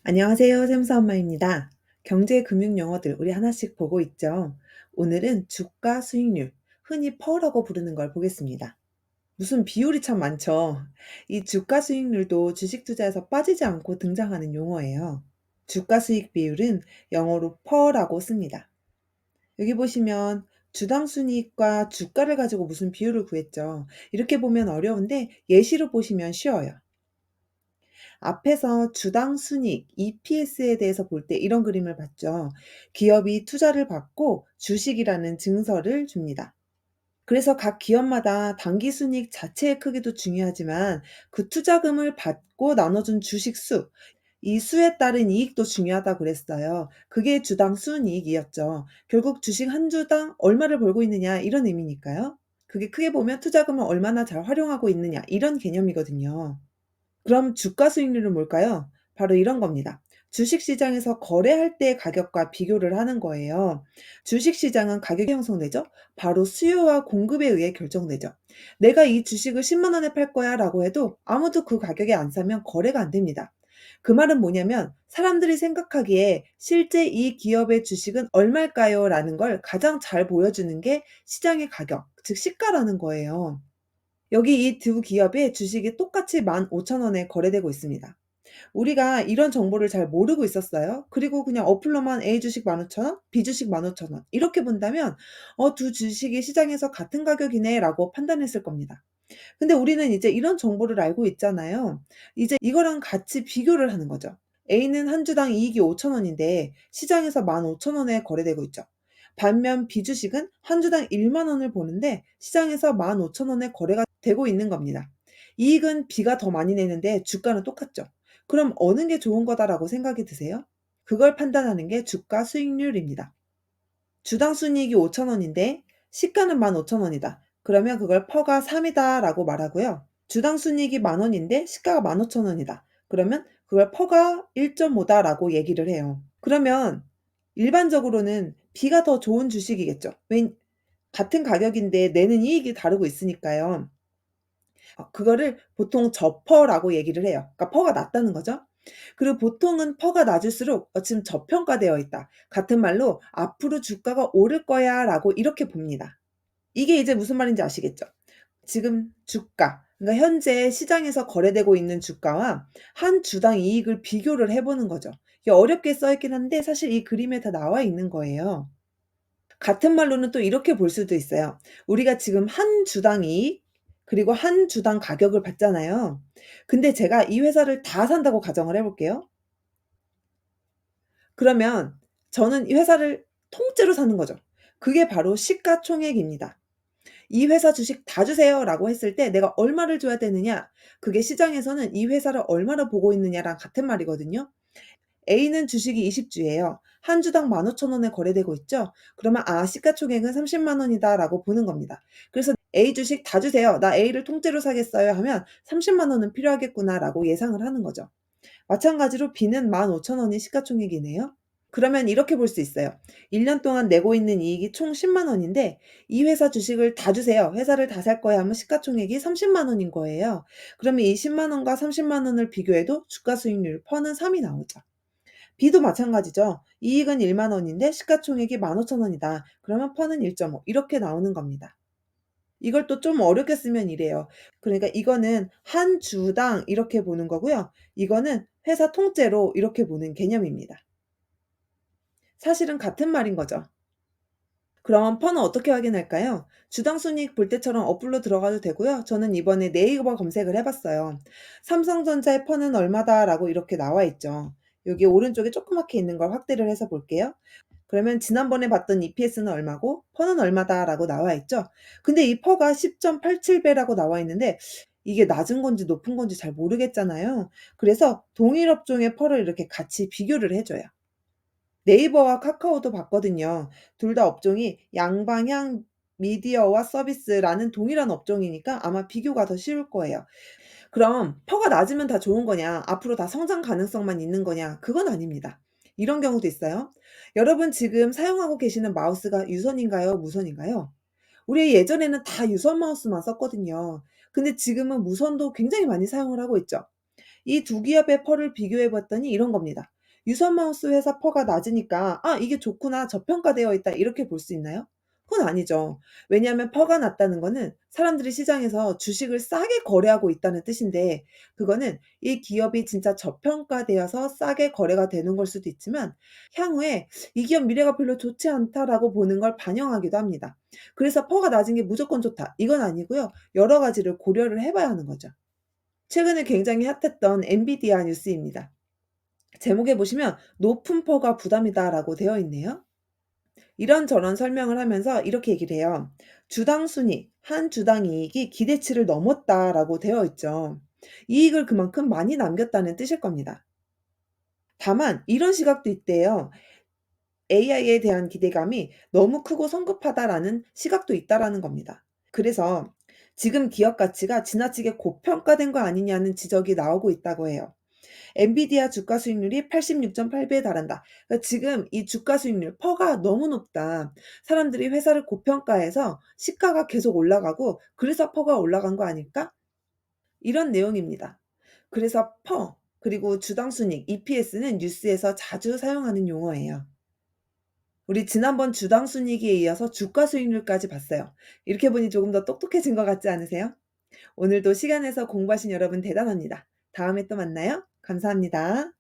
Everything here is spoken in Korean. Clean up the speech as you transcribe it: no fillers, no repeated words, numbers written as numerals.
안녕하세요. 샘사 엄마입니다. 경제 금융 용어들 우리 하나씩 보고 있죠. 오늘은 주가 수익률, 흔히 퍼라고 부르는 걸 보겠습니다. 무슨 비율이 참 많죠. 이 주가 수익률도 주식 투자에서 빠지지 않고 등장하는 용어예요. 주가 수익 비율은 영어로 퍼라고 씁니다. 여기 보시면 주당 순이익과 주가를 가지고 무슨 비율을 구했죠. 이렇게 보면 어려운데 예시로 보시면 쉬워요. 앞에서 주당 순이익 EPS에 대해서 볼 때 이런 그림을 봤죠. 기업이 투자를 받고 주식이라는 증서를 줍니다. 그래서 각 기업마다 당기 순이익 자체의 크기도 중요하지만 그 투자금을 받고 나눠준 주식 수, 이 수에 따른 이익도 중요하다고 그랬어요. 그게 주당 순이익이었죠. 결국 주식 한 주당 얼마를 벌고 있느냐 이런 의미니까요. 그게 크게 보면 투자금을 얼마나 잘 활용하고 있느냐 이런 개념이거든요. 그럼 주가 수익률은 뭘까요? 바로 이런 겁니다. 주식 시장에서 거래할 때의 가격과 비교를 하는 거예요. 주식 시장은 가격이 형성되죠? 바로 수요와 공급에 의해 결정되죠. 내가 이 주식을 10만 원에 팔 거야 라고 해도 아무도 그 가격에 안 사면 거래가 안 됩니다. 그 말은 뭐냐면 사람들이 생각하기에 실제 이 기업의 주식은 얼마일까요? 라는 걸 가장 잘 보여주는 게 시장의 가격, 즉 시가라는 거예요. 여기 이 두 기업의 주식이 똑같이 15,000원에 거래되고 있습니다. 우리가 이런 정보를 잘 모르고 있었어요. 그리고 그냥 어플로만 A 주식 15,000원, B 주식 15,000원 이렇게 본다면 두 주식이 시장에서 같은 가격이네라고 판단했을 겁니다. 근데 우리는 이제 이런 정보를 알고 있잖아요. 이제 이거랑 같이 비교를 하는 거죠. A는 한 주당 이익이 5,000원인데 시장에서 15,000원에 거래되고 있죠. 반면 B 주식은 한 주당 10,000 원을 보는데 시장에서 15,000원에 거래가 되고 있는 겁니다. 이익은 B가 더 많이 내는데 주가는 똑같죠. 그럼 어느 게 좋은 거다라고 생각이 드세요? 그걸 판단하는 게 주가 수익률입니다. 주당 순이익이 5,000원인데 시가는 15,000원이다. 그러면 그걸 퍼가 3이다라고 말하고요. 주당 순이익이 10,000원인데 시가가 15,000원이다. 그러면 그걸 퍼가 1.5다라고 얘기를 해요. 그러면 일반적으로는 B가 더 좋은 주식이겠죠. 같은 가격인데 내는 이익이 다르고 있으니까요. 그거를 보통 저퍼라고 얘기를 해요. 그러니까 퍼가 낮다는 거죠. 그리고 보통은 퍼가 낮을수록 지금 저평가되어 있다. 같은 말로 '앞으로 주가가 오를 거야.'라고 이렇게 봅니다. 이게 이제 무슨 말인지 아시겠죠? 지금 주가, 그러니까 현재 시장에서 거래되고 있는 주가와 한 주당 이익을 비교를 해 보는 거죠. 이게 어렵게 써 있긴 한데 사실 이 그림에 다 나와 있는 거예요. 같은 말로는 또 이렇게 볼 수도 있어요. 우리가 지금 한 주당 이익 그리고 한 주당 가격을 봤잖아요. 근데 제가 이 회사를 다 산다고 가정을 해 볼게요. 그러면 저는 이 회사를 통째로 사는 거죠. 그게 바로 시가총액입니다. "이 회사 주식 다 주세요."라고 했을 때 내가 얼마를 줘야 되느냐, 그게 시장에서는 이 회사를 얼마로 보고 있느냐랑 같은 말이거든요. A는 주식이 20 주예요. 한 주당 15,000원에 거래되고 있죠. 그러면 '아 시가총액은 300,000 원이다.'라고 보는 겁니다. 그래서 'A 주식 다 주세요. 나 A를 통째로 사겠어요.' 하면 300,000 원은 필요하겠구나라고 예상을 하는 거죠. 마찬가지로 B는 15,000원이 시가총액이네요. 그러면 이렇게 볼 수 있어요. 1년 동안 내고 있는 이익이 총 10만 원인데 "이 회사 주식을 다 주세요. 회사를 다 살 거야." 하면 시가총액이 30만 원인 거예요. 그러면 이 10만 원과 30만 원을 비교해도 주가 수익률 퍼는 3이 나오죠. B도 마찬가지죠. 이익은 1만 원인데 시가총액이 15,000 원이다. 그러면 퍼는 1.5 이렇게 나오는 겁니다. 이걸 또 좀 어렵게 쓰면 이래요. 그러니까 이거는 한 주당 이렇게 보는 거고요. 이거는 회사 통째로 이렇게 보는 개념입니다. 사실은 같은 말인 거죠. 그럼 퍼는 어떻게 확인할까요? 주당 순이익 볼 때처럼 어플로 들어가도 되고요. 저는 이번에 네이버 검색을 해 봤어요. "삼성전자의 퍼는 얼마다."라고 이렇게 나와 있죠. 여기 오른쪽에 조그맣게 있는 걸 확대를 해서 볼게요. 그러면 지난번에 봤던 EPS는 얼마고 퍼는 얼마다라고 나와 있죠. 근데 이 퍼가 10.87 배라고 나와 있는데 이게 낮은 건지 높은 건지 잘 모르겠잖아요. 그래서 동일 업종의 퍼를 이렇게 같이 비교를 해 줘요. 네이버와 카카오도 봤거든요. 둘 다 업종이 양방향 미디어와 서비스라는 동일한 업종이니까 아마 비교가 더 쉬울 거예요. 그럼 퍼가 낮으면 다 좋은 거냐? 앞으로 다 성장 가능성만 있는 거냐? 그건 아닙니다. 이런 경우도 있어요. 여러분 지금 사용하고 계시는 마우스가 유선인가요? 무선인가요? 우리 예전에는 다 유선 마우스만 썼거든요. 근데 지금은 무선도 굉장히 많이 사용을 하고 있죠. 이 두 기업의 펄을 비교해 봤더니 이런 겁니다. 유선마우스 회사 퍼가 낮으니까 '아 이게 좋구나. 저평가되어 있다.' 이렇게 볼 수 있나요? 그건 아니죠. 왜냐하면 퍼가 낮다는 거는 사람들이 시장에서 주식을 싸게 거래하고 있다는 뜻인데, 그거는 이 기업이 진짜 저평가되어서 싸게 거래가 되는 걸 수도 있지만 향후에 '이 기업 미래가 별로 좋지 않다.'라고 보는 걸 반영하기도 합니다. 그래서 퍼가 낮은 게 무조건 좋다, 이건 아니고요. 여러 가지를 고려를 해 봐야 하는 거죠. 최근에 굉장히 핫했던 엔비디아 뉴스입니다. 제목에 보시면 "높은 퍼가 부담이다."라고 되어 있네요. 이런저런 설명을 하면서 이렇게 얘기를 해요. "주당 순이익, 한 주당 이익이 기대치를 넘었다."라고 되어 있죠. 이익을 그만큼 많이 남겼다는 뜻일 겁니다. 다만 이런 시각도 있대요. "AI에 대한 기대감이 너무 크고 성급하다."라는 시각도 있다라는 겁니다. 그래서 지금 기업 가치가 지나치게 고평가된 거 아니냐는 지적이 나오고 있다고 해요. 엔비디아 주가 수익률이 86.8배에 달한다. 그러니까 지금 이 주가 수익률 퍼가 너무 높다. 사람들이 회사를 고평가해서 시가가 계속 올라가고 그래서 퍼가 올라간 거 아닐까? 이런 내용입니다. 그래서 퍼 그리고 주당 순이익 EPS는 뉴스에서 자주 사용하는 용어예요. 우리 지난번 주당 순이익에 이어서 주가 수익률까지 봤어요. 이렇게 보니 조금 더 똑똑해진 것 같지 않으세요? 오늘도 시간 내서 공부하신 여러분 대단합니다. 다음에 또 만나요. 감사합니다.